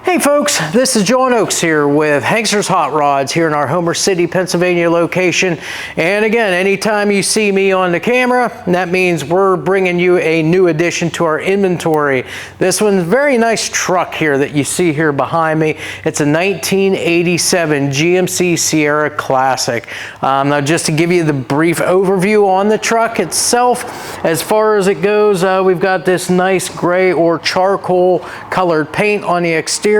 Hey folks, this is John Oakes here with Hankster's Hot Rods here in our Homer City, Pennsylvania location. And again, anytime you see me on the camera, that means we're bringing you a new addition to our inventory. This one's a very nice truck here that you see here behind me. It's a 1987 GMC Sierra Classic. Now just to give you the brief overview on the truck itself, as far as it goes, we've got this nice gray or charcoal colored paint on the exterior.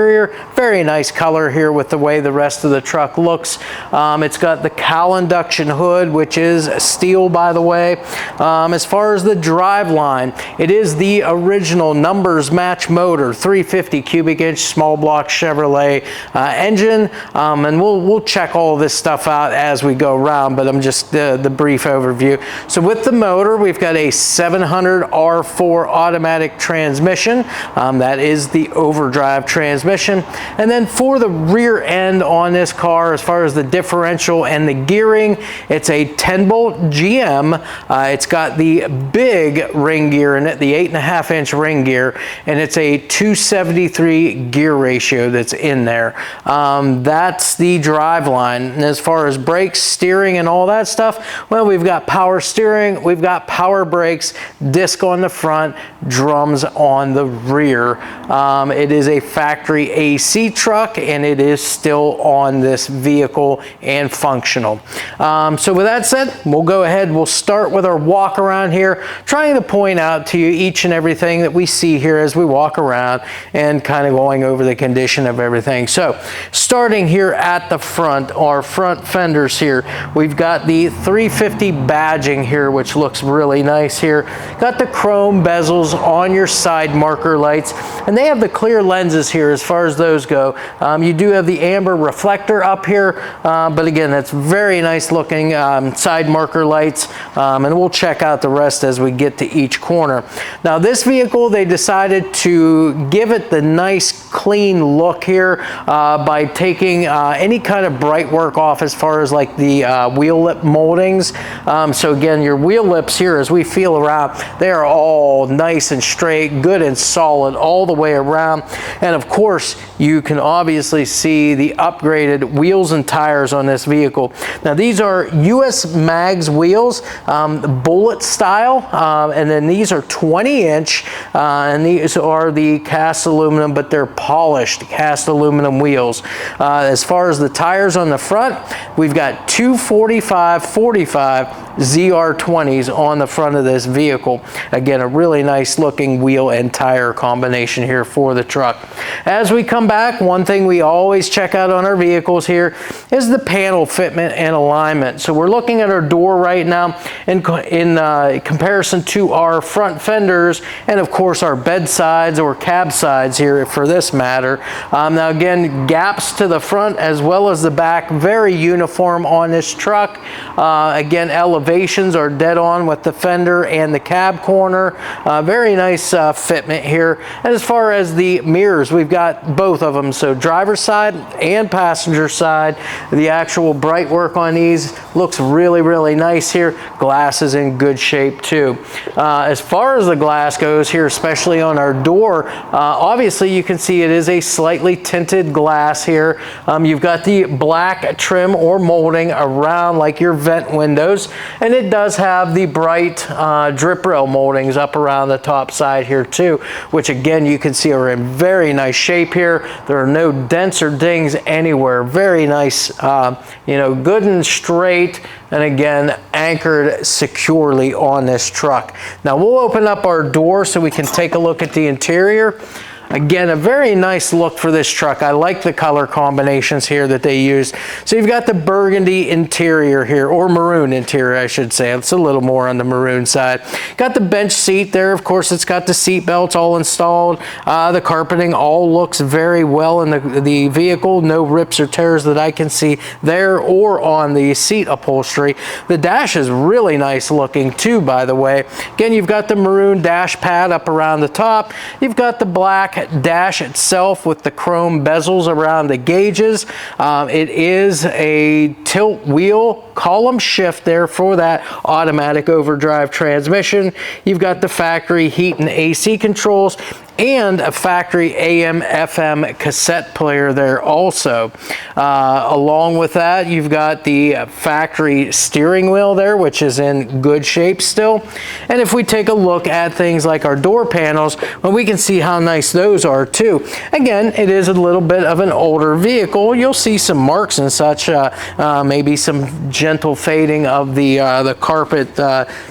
Very nice color here with the way the rest of the truck looks. It's got the Cowl induction hood, which is steel, by the way. As far as the drive line, it is the original numbers match motor, 350 cubic inch small block Chevrolet engine. And we'll check all this stuff out as we go around, but I'm just the brief overview. So with the motor, we've got a 700 R4 automatic transmission. That is the overdrive transmission. And then for the rear end on this car, as far as the differential and the gearing, it's a 10-bolt GM. It's got the big ring gear in it, the 8.5 inch ring gear, and it's a 273 gear ratio that's in there. That's the drive line. And as far as brakes, steering, and all that stuff, well, we've got power steering, we've got power brakes, disc on the front, drums on the rear. It is a factory AC truck, and it is still on this vehicle and functional. So with that said, we'll go ahead, we'll start with our walk around here, trying to point out to you each and everything that we see here as we walk around and kind of going over the condition of everything. So starting here at the front, our front fenders here, we've got the 350 badging here, which looks really nice here. Got the chrome bezels on your side marker lights, and they have the clear lenses here as far as those go. You do have the amber reflector up here, but again, that's very nice looking side marker lights, and we'll check out the rest as we get to each corner. Now this vehicle, they decided to give it the nice clean look here by taking any kind of bright work off as far as like the wheel lip moldings. So again, your wheel lips here, as we feel around, they are all nice and straight, good and solid all the way around. And of course, you can obviously see the upgraded wheels and tires on this vehicle. Now these are US Mags wheels, bullet style, and then these are 20 inch, and these are the cast aluminum, but they're polished cast aluminum wheels. As far as the tires on the front, we've got two 45/45 ZR20s on the front of this vehicle. Again, a really nice looking wheel and tire combination here for the truck. As we come back, one thing we always check out on our vehicles here is the panel fitment and alignment. So we're looking at our door right now in comparison to our front fenders, and of course our bed sides or cab sides here for this matter. Now again, gaps to the front as well as the back, very uniform on this truck. Again, elevations are dead on with the fender and the cab corner. Very nice fitment here. And as far as the mirrors, we've got both of them, so driver's side and passenger side. The actual bright work on these looks really nice here. Glass is in good shape too. As far as the glass goes here, especially on our door, obviously you can see it is a slightly tinted glass here. You've got the black trim or molding around like your vent windows, and it does have the bright drip rail moldings up around the top side here too, which again you can see are in very nice shape here. There are no dents or dings anywhere. Very nice, you know, good and straight, and again anchored securely on this truck. Now we'll open up our door so we can take a look at the interior. Again, a very nice look for this truck. I like the color combinations here that they used. So you've got the burgundy interior here, or maroon interior, I should say. It's a little more on the maroon side. Got the bench seat there. Of course, it's got the seat belts all installed. The carpeting all looks very well in the vehicle. No rips or tears that I can see there or on the seat upholstery. The dash is really nice looking too, by the way. Again, you've got the maroon dash pad up around the top. You've got the black dash itself with the chrome bezels around the gauges. It is a tilt wheel column shift there for that automatic overdrive transmission. You've got the factory heat and AC controls. and a factory AM FM cassette player there also. Along with that, you've got the factory steering wheel there, which is in good shape still. And if we take a look at things like our door panels, well, we can see how nice those are too. Again, it is a little bit of an older vehicle. You'll see some marks and such, maybe some gentle fading of the carpet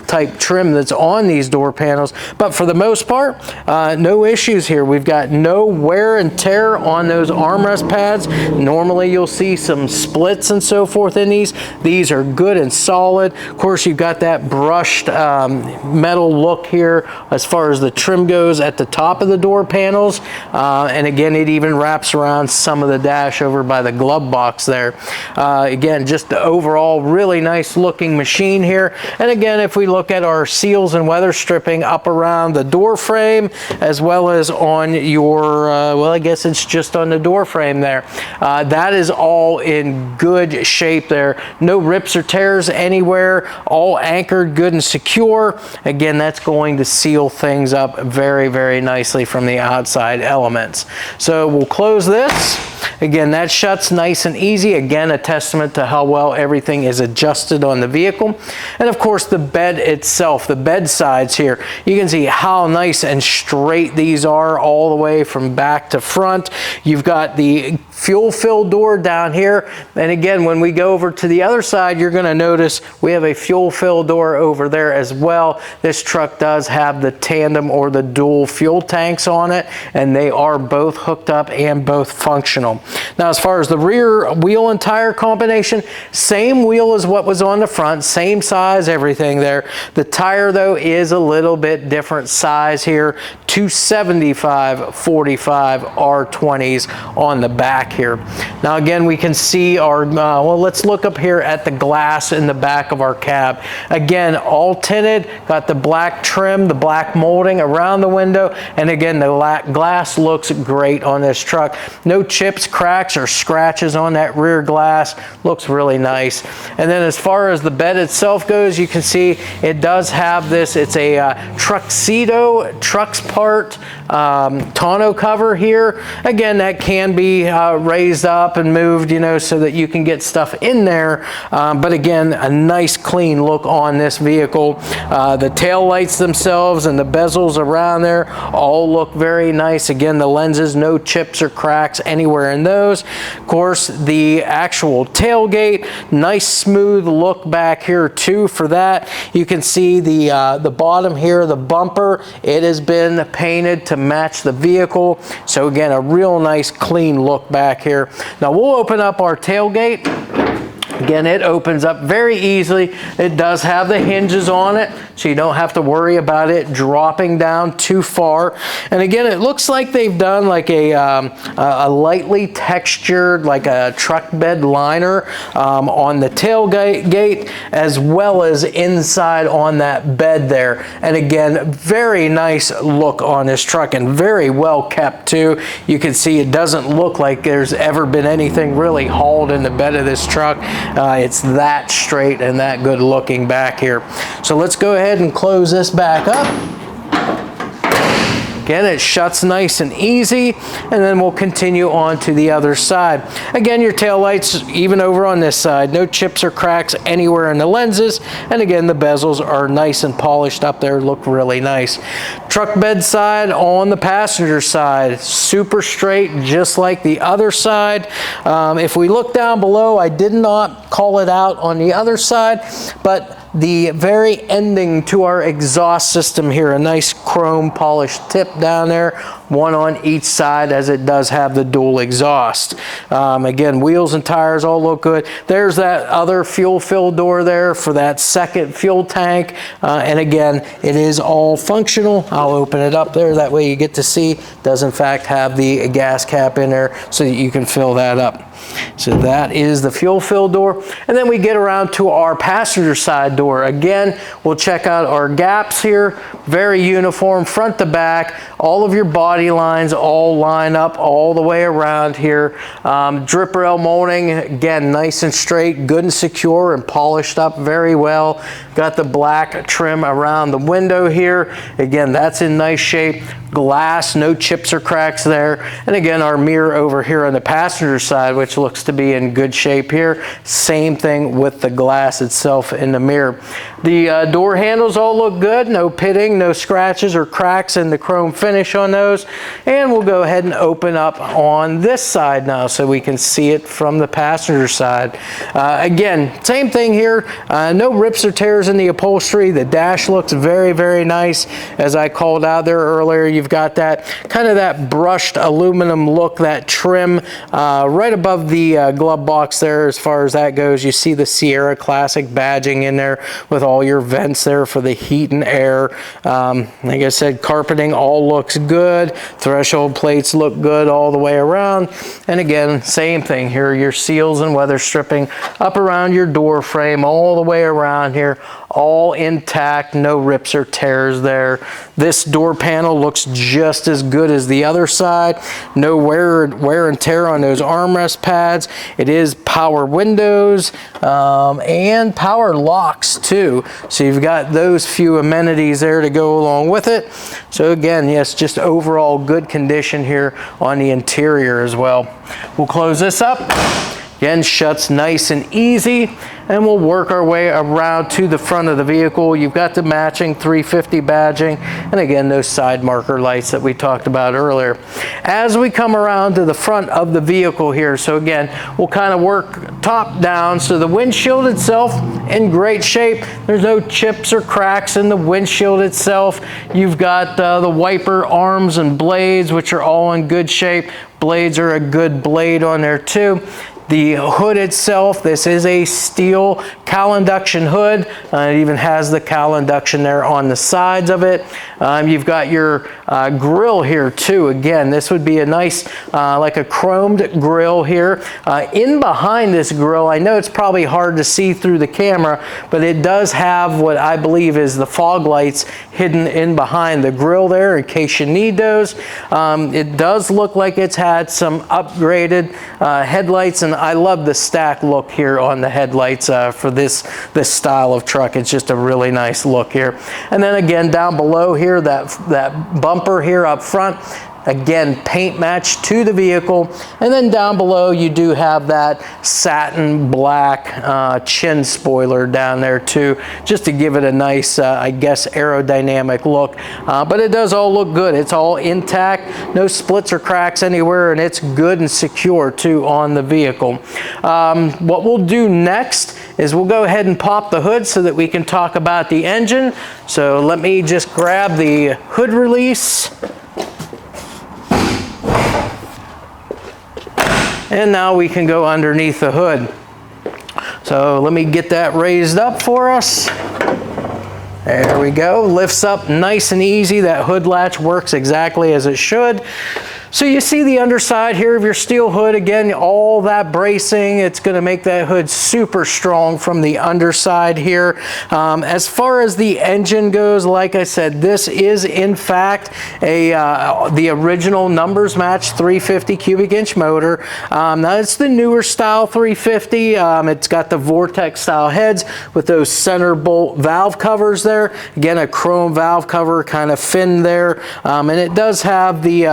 type trim that's on these door panels, but for the most part, no issues here. We've got no wear and tear on those armrest pads. Normally you'll see some splits and so forth in these. These are good and solid. Of course, you've got that brushed metal look here as far as the trim goes at the top of the door panels, and again, it even wraps around some of the dash over by the glove box there. Again, just the overall really nice looking machine here. And again, if we look at our seals and weather stripping up around the door frame, as well as on your, well, I guess it's just on the door frame there. That is all in good shape there. No rips or tears anywhere, all anchored good and secure. Again, that's going to seal things up very, very nicely from the outside elements. So we'll close this. Again, that shuts nice and easy. Again, a testament to how well everything is adjusted on the vehicle. And of course, the bed itself, the bed sides here, you can see how nice and straight these are all the way from back to front. You've got the fuel fill door down here. And again, when we go over to the other side, you're going to notice we have a fuel fill door over there as well. This truck does have the tandem or the dual fuel tanks on it, and they are both hooked up and both functional. Now, as far as the rear wheel and tire combination, same wheel as what was on the front, same size, everything there. The tire, though, is a little bit different size here. 275/45 R20s on the back here. Now, again, we can see our, well, let's look up here at the glass in the back of our cab. Again, all tinted, got the black trim, the black molding around the window, and again, the glass looks great on this truck. No chips, cracks, or scratches on that rear glass. Looks really nice. And then as far as the bed itself goes, you can see it does have this, it's a Tuxedo Trucks part tonneau cover here. Again, that can be raised up and moved, you know, so that you can get stuff in there. But again, a nice clean look on this vehicle. The tail lights themselves and the bezels around there all look very nice. Again, the lenses, no chips or cracks anywhere in those. Of course, the actual tailgate, nice smooth look back here too for that. You can see the bottom here, the bumper, it has been painted to match the vehicle. So again, a real nice clean look back here. Now we'll open up our tailgate. Again, it opens up very easily. It does have the hinges on it, so you don't have to worry about it dropping down too far. And again, it looks like they've done like a lightly textured, like a truck bed liner on the tailgate, as well as inside on that bed there. And again, very nice look on this truck and very well kept too. You can see it doesn't look like there's ever been anything really hauled in the bed of this truck. It's that straight and that good looking back here. So let's go ahead and close this back up. Again, it shuts nice and easy, and then we'll continue on to the other side. Again, your tail lights, even over on this side, no chips or cracks anywhere in the lenses, and again, the bezels are nice and polished up there, look really nice. Truck bed side on the passenger side, super straight, just like the other side. If we look down below, I did not call it out on the other side, but the very ending to our exhaust system here, a nice chrome polished tip down there, one on each side, as it does have the dual exhaust. Again, wheels and tires all look good. There's that other fuel fill door there for that second fuel tank, and again, it is all functional. I'll open it up there, that way you get to see it does in fact have the gas cap in there so that you can fill that up. So that is the fuel fill door. And then we get around to our passenger side door. Again, we'll check out our gaps here. Very uniform front to back. All of your body lines all line up all the way around here. Drip rail molding, again, nice and straight, good and secure and polished up very well. Got the black trim around the window here. Again, that's in nice shape. glass, no chips or cracks there. And again, our mirror over here on the passenger side, which looks to be in good shape here. Same thing with the glass itself in the mirror. The door handles all look good, no pitting, no scratches or cracks in the chrome finish on those. And we'll go ahead and open up on this side now so we can see it from the passenger side. Again, same thing here, no rips or tears in the upholstery. The dash looks very, very nice. As I called out there earlier, you've got that kind of that brushed aluminum look, that trim right above the glove box there. As far as that goes, you see the Sierra Classic badging in there with all your vents there for the heat and air. Like I said, carpeting all looks good. Threshold plates look good all the way around. And again, same thing here, your seals and weather stripping up around your door frame all the way around here, all intact, no rips or tears there. This door panel looks just as good as the other side. No wear and tear on those armrest pads. It is power windows and power locks too. So you've got those few amenities there to go along with it. So again, yes, just overall good condition here on the interior as well. We'll close this up. Again, shuts nice and easy, and we'll work our way around to the front of the vehicle. You've got the matching 350 badging, and again, those side marker lights that we talked about earlier. As we come around to the front of the vehicle here, so again, we'll kind of work top down. So the windshield itself in great shape. There's no chips or cracks in the windshield itself. You've got the wiper arms and blades, which are all in good shape. Blades are a good blade on there too. The hood itself, this is a steel Cowl induction hood. It even has the Cowl induction there on the sides of it. You've got your grill here too. Again, this would be a nice, like a chromed grill here. In behind this grill, I know it's probably hard to see through the camera, but it does have what I believe is the fog lights hidden in behind the grill there in case you need those. It does look like it's had some upgraded headlights, and I love the stack look here on the headlights for this style of truck. It's just a really nice look here. And then again, down below here, that bumper here up front, again, paint match to the vehicle. And then down below, you do have that satin black chin spoiler down there too, just to give it a nice, I guess, aerodynamic look. But it does all look good. It's all intact, no splits or cracks anywhere, and it's good and secure too on the vehicle. What we'll do next is we'll go ahead and pop the hood so that we can talk about the engine. So let me just grab the hood release. And now we can go underneath the hood. So let me get that raised up for us. There we go. Lifts up nice and easy. That hood latch works exactly as it should. So you see the underside here of your steel hood. Again, all that bracing, it's going to make that hood super strong from the underside here. As far as the engine goes, like I said, this is in fact the original numbers match 350 cubic inch motor. Now it's the newer style 350. It's got the Vortex style heads with those center bolt valve covers there. Again, a chrome valve cover kind of fin there. And it does have the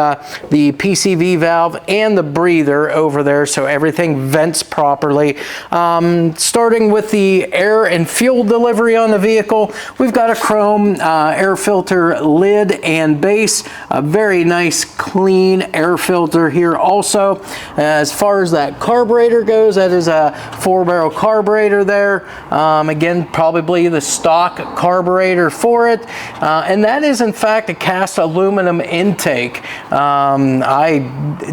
PCV valve and the breather over there, so everything vents properly. Starting with the air and fuel delivery on the vehicle, we've got a chrome air filter lid and base. A very nice clean air filter here also. As far as that carburetor goes, that is a 4-barrel carburetor there. Again, probably the stock carburetor for it. And that is in fact a cast aluminum intake. I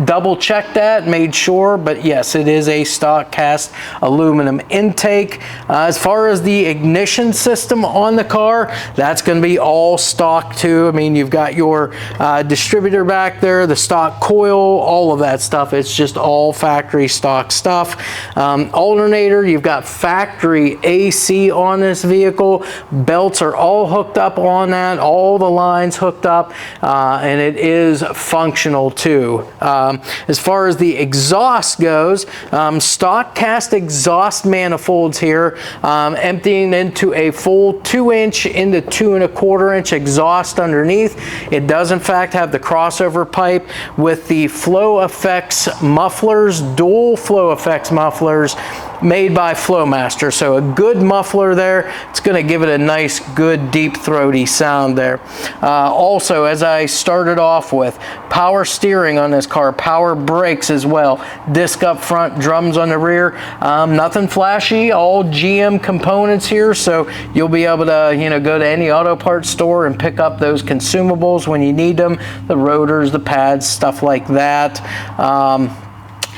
double checked that, made sure, but yes, it is a stock cast aluminum intake. As far as the ignition system on the car, that's going to be all stock too. I mean, you've got your distributor back there, the stock coil, all of that stuff. It's just all factory stock stuff. Alternator, you've got factory AC on this vehicle. Belts are all hooked up on that, all the lines hooked up, and it is functional too. As far as the exhaust goes, stock cast exhaust manifolds here, emptying into a full 2-inch into 2 1/4-inch exhaust underneath. It does in fact have the crossover pipe with the flow effects mufflers, dual flow effects mufflers made by Flowmaster. So a good muffler there. It's going to give it a nice, good, deep, throaty sound there. Also, as I started off with, power steering on this car, power brakes as well, disc up front, drums on the rear. Nothing flashy, all GM components here, so you'll be able to, you know, go to any auto parts store and pick up those consumables when you need them, the rotors, the pads, stuff like that.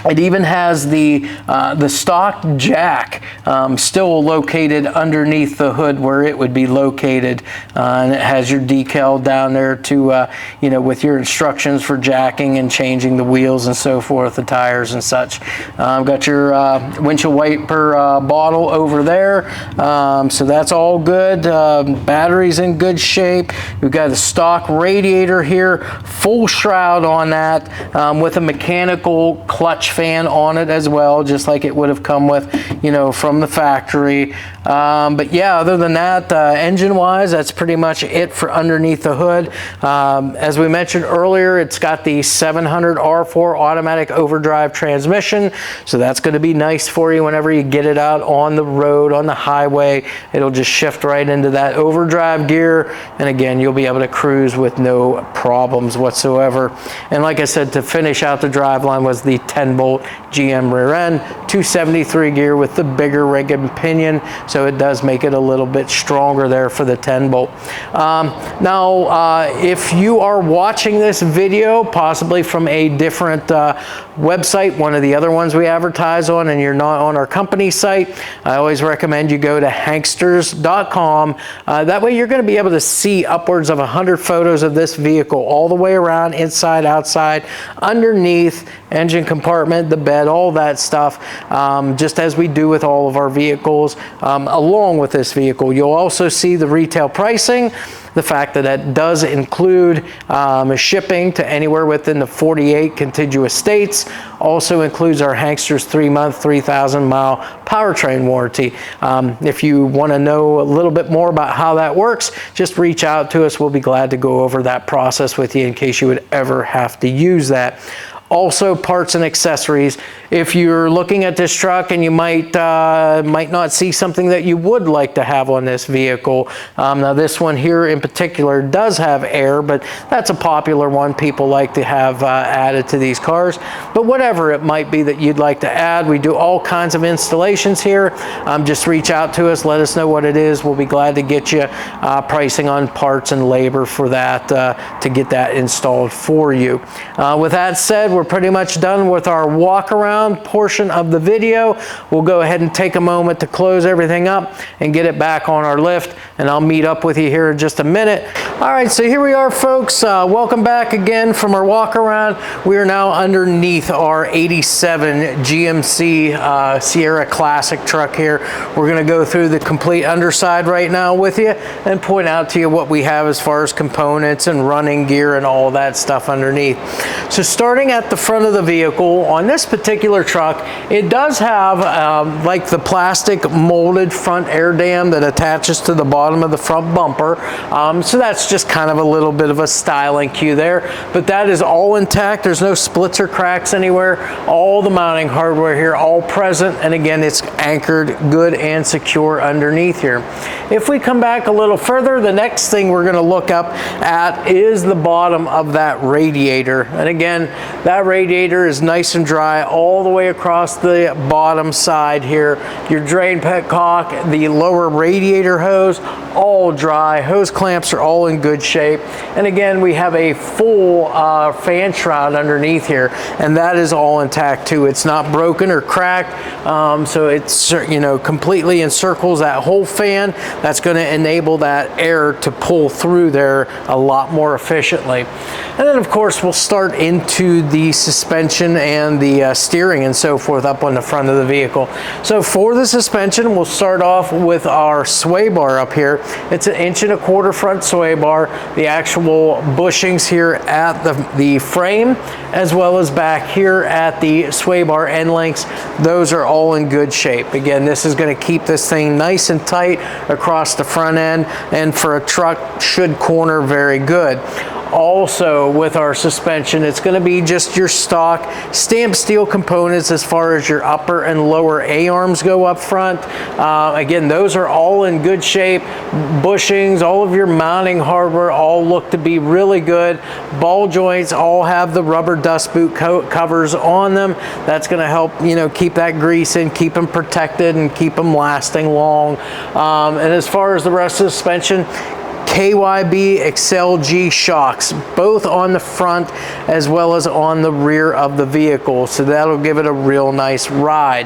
It even has the stock jack still located underneath the hood where it would be located, and it has your decal down there to you know, with your instructions for jacking and changing the wheels and so forth, the tires and such. Got your windshield wiper bottle over there, so that's all good. Battery's in good shape. We've got a stock radiator here, full shroud on that, with a mechanical clutch fan on it as well, just like it would have come with, you know, from the factory. But yeah, other than that, engine wise, that's pretty much it for underneath the hood. As we mentioned earlier, it's got the 700 R4 automatic overdrive transmission, so that's going to be nice for you whenever you get it out on the road, on the highway. It'll just shift right into that overdrive gear, and again, you'll be able to cruise with no problems whatsoever. And like I said, to finish out the driveline was the 10-bolt GM rear end, 273 gear with the bigger rig and pinion, so it does make it a little bit stronger there for the 10-bolt. Now, if you are watching this video possibly from a different website, one of the other ones we advertise on, and you're not on our company site, I always recommend you go to hanksters.com. That way you're going to be able to see upwards of 100 photos of this vehicle all the way around, inside, outside, underneath, engine compartment, the bed, all that stuff, just as we do with all of our vehicles. Along with this vehicle, you'll also see the retail pricing, the fact that it does include shipping to anywhere within the 48 contiguous states. Also includes our Hanksters 3-month, 3,000-mile powertrain warranty. If you want to know a little bit more about how that works, just reach out to us. We'll be glad to go over that process with you in case you would ever have to use that. Also, parts and accessories. If you're looking at this truck and you might not see something that you would like to have on this vehicle. Now this one here in particular does have air, but that's a popular one people like to have added to these cars. But whatever it might be that you'd like to add, we do all kinds of installations here. Just reach out to us, let us know what it is. We'll be glad to get you pricing on parts and labor for that, to get that installed for you. With that said, we're pretty much done with our walk around portion of the video. We'll go ahead and take a moment to close everything up and get it back on our lift, and I'll meet up with you here in just a minute. All right, so here we are, folks. Welcome back again from our walk around. We are now underneath our 87 GMC Sierra Classic truck here. We're going to go through the complete underside right now with you and point out to you what we have as far as components and running gear and all that stuff underneath. So starting at the front of the vehicle, on this particular truck, it does have like the plastic molded front air dam that attaches to the bottom of the front bumper. So that's just kind of a little bit of a styling cue there, but that is all intact. There's no splits or cracks anywhere. All the mounting hardware here, all present, and again, it's anchored good and secure underneath here. If we come back a little further, the next thing we're going to look up at is the bottom of that radiator. And again, that radiator is nice and dry all the way across the bottom side here. Your drain petcock, the lower radiator hose, all dry. Hose clamps are all in good shape. And again, we have a full fan shroud underneath here, and that is all intact too. It's not broken or cracked, so it's, you know, completely encircles that whole fan. That's going to enable that air to pull through there a lot more efficiently. And then of course we'll start into the the suspension and the steering and so forth up on the front of the vehicle. So for the suspension, we'll start off with our sway bar up here. It's an 1.25 inch front sway bar. The actual bushings here at the frame, as well as back here at the sway bar end links, those are all in good shape. Again, this is going to keep this thing nice and tight across the front end, and for a truck should corner very good. Also with our suspension, it's going to be just your stock stamped steel components as far as your upper and lower A-arms go up front. Again, those are all in good shape. Bushings, all of your mounting hardware all look to be really good. Ball joints all have the rubber dust boot covers on them. That's going to help, you know, keep that grease in, keep them protected, and keep them lasting long. And as far as the rest of the suspension, KYB XLG shocks, both on the front as well as on the rear of the vehicle, so that'll give it a real nice ride.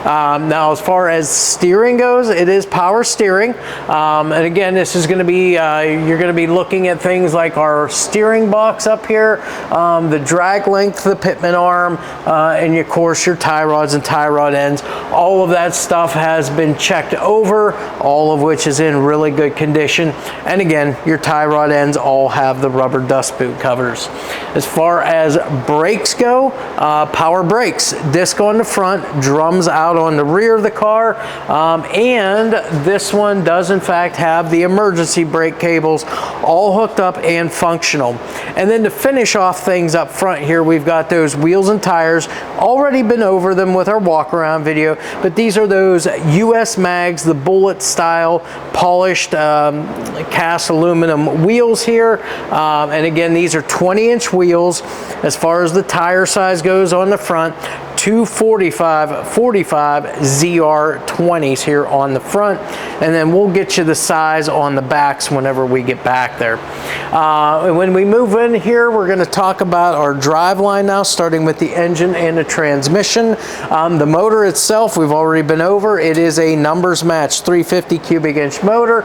Now as far as steering goes, it is power steering, and again, this is going to be you're going to be looking at things like our steering box up here, the drag length, the pitman arm, and of course your tie rods and tie rod ends. All of that stuff has been checked over, all of which is in really good condition. And again, your tie rod ends all have the rubber dust boot covers. As far as brakes go, power brakes, disc on the front, drums out on the rear of the car, and this one does in fact have the emergency brake cables all hooked up and functional. And then to finish off things up front here, we've got those wheels and tires. Already been over them with our walk around video, but these are those US mags, the bullet style polished cast aluminum wheels here, and again, these are 20-inch wheels. As far as the tire size goes on the front, 245 45 ZR20s here on the front, and then we'll get you the size on the backs whenever we get back there. And when we move in here, we're going to talk about our drive line now, starting with the engine and the transmission. The motor itself, we've already been over. It is a numbers match 350 cubic inch motor,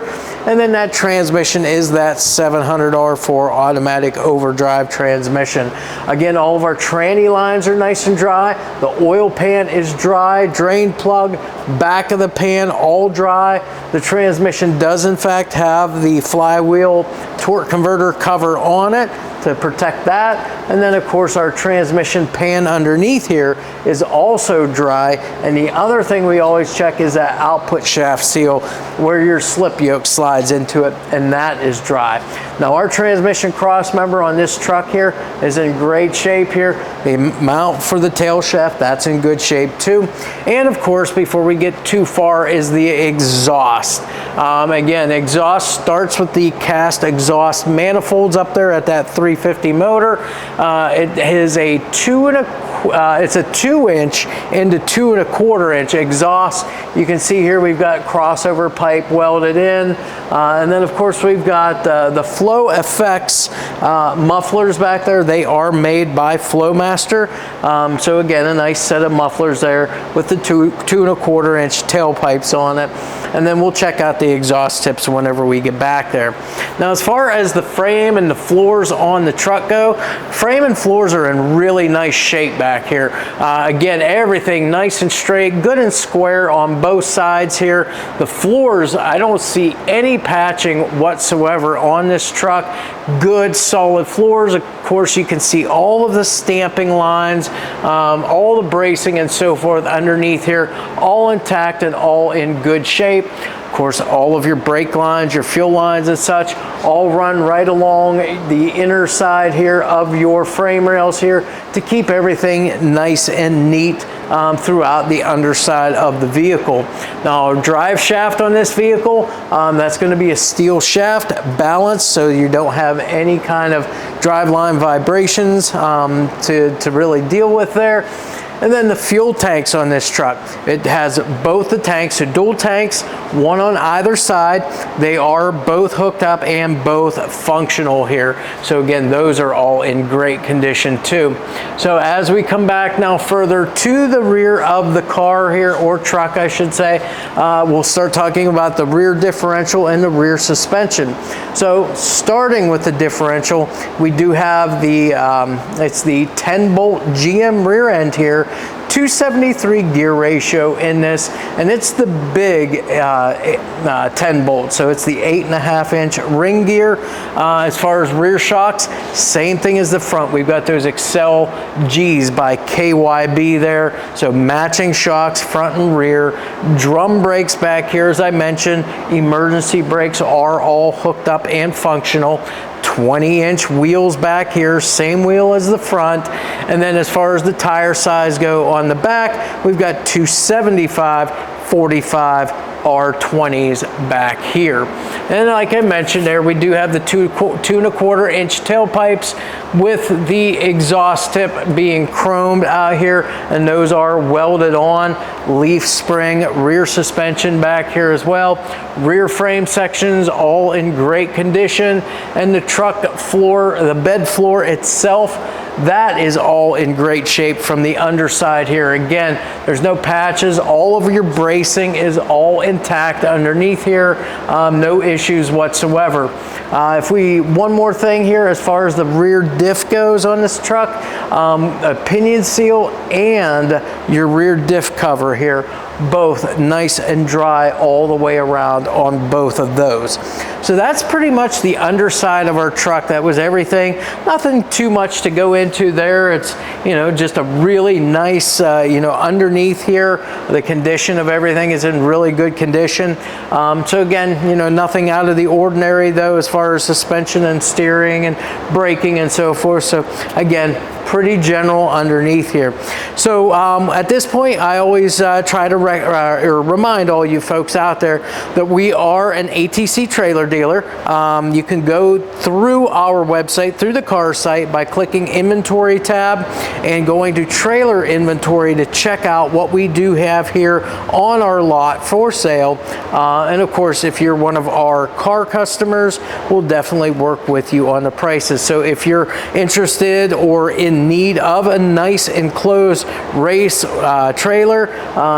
and then that transmission is that 700 R4 automatic overdrive transmission. Again, all of our tranny lines are nice and dry. The oil pan is dry, drain plug, back of the pan all dry. The transmission does in fact have the flywheel torque converter cover on it to protect that. And then of course our transmission pan underneath here is also dry. And the other thing we always check is that output shaft seal where your slip yoke slides into it, and that is dry. Now our transmission cross member on this truck here is in great shape here. The mount for the tail shaft, that's in good shape too. And of course, before we get too far, is the exhaust. Again, exhaust starts with the cast exhaust manifolds up there at that 350 motor. It is a 2-inch into 2¼ inch exhaust. You can see here we've got crossover pipe welded in, and then of course we've got the Flow Effects mufflers back there. They are made by Flowmaster. So again, a nice set of mufflers there with the 2¼ inch tailpipes on it. And then we'll check out the exhaust tips whenever we get back there. Now as far as the frame and the floors on the truck go, frame and floors are in really nice shape back here. Again, everything nice and straight, good and square on both sides here. The floors, I don't see any patching whatsoever on this truck. Good solid floors. Of course, you can see all of the stamping lines, all the bracing and so forth underneath here, all intact and all in good shape. Of course, all of your brake lines, your fuel lines and such, all run right along the inner side here of your frame rails here to keep everything nice and neat throughout the underside of the vehicle. Now, our drive shaft on this vehicle, that's going to be a steel shaft, balanced so you don't have any kind of drive line vibrations to really deal with there. And then the fuel tanks on this truck. It has both the tanks, so dual tanks one on either side. They are both hooked up and both functional here. So again, those are all in great condition too. So as we come back now further to the rear of the car here, or truck I should say, we'll start talking about the rear differential and the rear suspension. So starting with the differential, we do have the, it's the 10-bolt GM rear end here, 273 gear ratio in this, and it's the big 10 bolt, so it's the 8.5-inch ring gear. As far as rear shocks, same thing as the front. We've got those Excel G's by KYB there, so matching shocks front and rear. Drum brakes back here, as I mentioned. Emergency brakes are all hooked up and functional. 20-inch wheels back here, same wheel as the front. And then as far as the tire size go on the back, we've got 275, 45 R20s back here. And like I mentioned there, we do have the 2.25-inch tailpipes with the exhaust tip being chromed out here, and those are welded on. Leaf spring rear suspension back here as well. Rear frame sections all in great condition, and the truck floor, the bed floor itself, that is all in great shape from the underside here. Again, there's no patches. All of your bracing is all intact underneath here. No issues whatsoever. One more thing here as far as the rear diff goes on this truck, a pinion seal and your rear diff cover here, both nice and dry all the way around on both of those. So that's pretty much the underside of our truck. That was everything. Nothing too much to go into there. It's, you know, just a really nice, you know, underneath here, the condition of everything is in really good condition. So again, you know, nothing out of the ordinary though, as far as suspension and steering and braking and so forth. So again, pretty general underneath here. So at this point, I always try to remind all you folks out there that we are an ATC trailer dealer. You can go through our website, through the car site, by clicking inventory tab and going to trailer inventory to check out what we do have here on our lot for sale. And of course, if you're one of our car customers, we'll definitely work with you on the prices. So if you're interested or in need of a nice enclosed race trailer,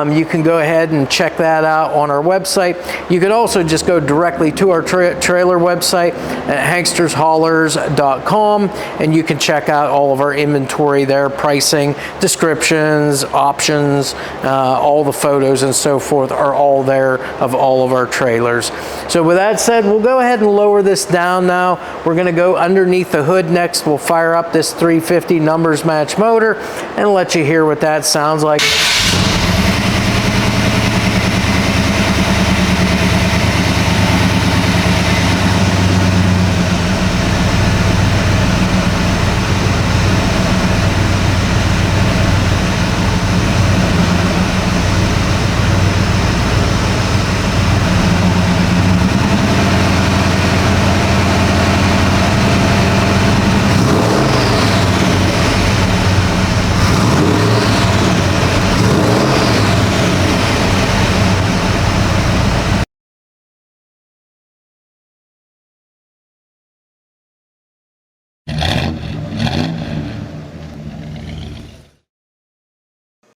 you can go ahead and check that out on our website. You can also just go directly to our trailer website at hankstershaulers.com, and you can check out all of our inventory there, pricing, descriptions, options, all the photos and so forth are all there of all of our trailers. So with that said, we'll go ahead and lower this down now. We're going to go underneath the hood next. We'll fire up this 350 numbers match motor and let you hear what that sounds like.